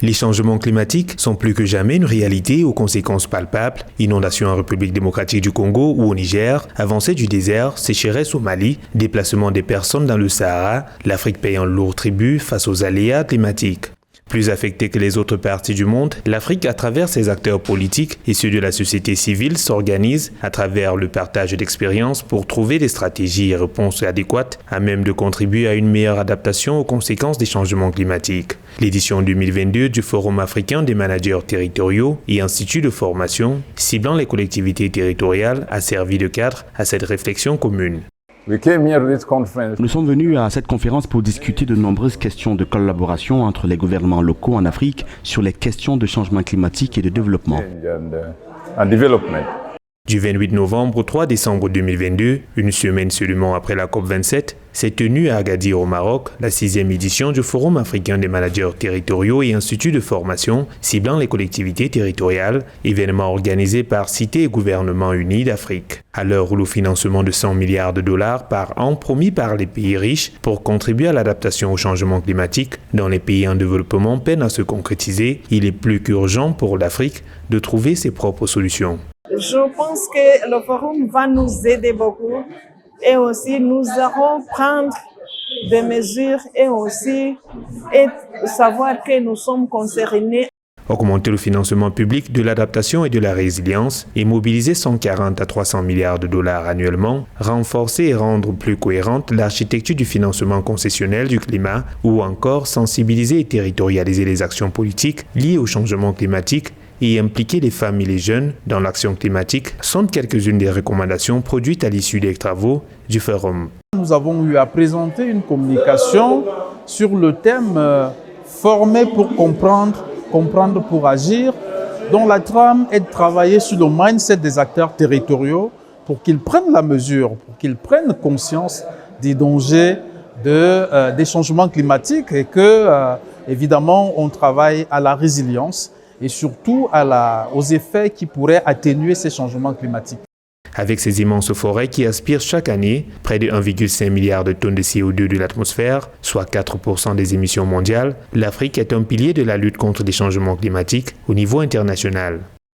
Les changements climatiques sont plus que jamais une réalité aux conséquences palpables. Inondations en République démocratique du Congo ou au Niger, avancée du désert, sécheresse au Mali, déplacement des personnes dans le Sahara, l'Afrique paye un lourd tribut face aux aléas climatiques. Plus affectée que les autres parties du monde, l'Afrique, à travers ses acteurs politiques et ceux de la société civile, s'organise à travers le partage d'expériences pour trouver des stratégies et réponses adéquates à même de contribuer à une meilleure adaptation aux conséquences des changements climatiques. L'édition 2022 du Forum africain des managers territoriaux et instituts de formation, ciblant les collectivités territoriales, a servi de cadre à cette réflexion commune. Nous sommes venus à cette conférence pour discuter de nombreuses questions de collaboration entre les gouvernements locaux en Afrique sur les questions de changement climatique et de développement. Du 28 novembre au 3 décembre 2022, une semaine seulement après la COP27, s'est tenue à Agadir au Maroc la 6e édition du Forum africain des managers territoriaux et instituts de formation ciblant les collectivités territoriales, événement organisé par Cité et Gouvernement Unis d'Afrique. À l'heure où le financement de 100 milliards de dollars par an promis par les pays riches pour contribuer à l'adaptation au changement climatique dans les pays en développement peine à se concrétiser, il est plus qu'urgent pour l'Afrique de trouver ses propres solutions. Je pense que le forum va nous aider beaucoup et aussi nous allons prendre des mesures et savoir que nous sommes concernés. Augmenter le financement public de l'adaptation et de la résilience et mobiliser 140 à 300 milliards de dollars annuellement, renforcer et rendre plus cohérente l'architecture du financement concessionnel du climat ou encore sensibiliser et territorialiser les actions politiques liées au changement climatique et impliquer les femmes et les jeunes dans l'action climatique sont quelques-unes des recommandations produites à l'issue des travaux du Forum. Nous avons eu à présenter une communication sur le thème « Former pour comprendre, comprendre pour agir », dont la trame est de travailler sur le mindset des acteurs territoriaux pour qu'ils prennent la mesure, pour qu'ils prennent conscience des dangers des changements climatiques et que, évidemment, on travaille à la résilience et surtout aux effets qui pourraient atténuer ces changements climatiques. Avec ces immenses forêts qui aspirent chaque année près de 1,5 milliard de tonnes de CO2 de l'atmosphère, soit 4% des émissions mondiales, l'Afrique est un pilier de la lutte contre les changements climatiques au niveau international.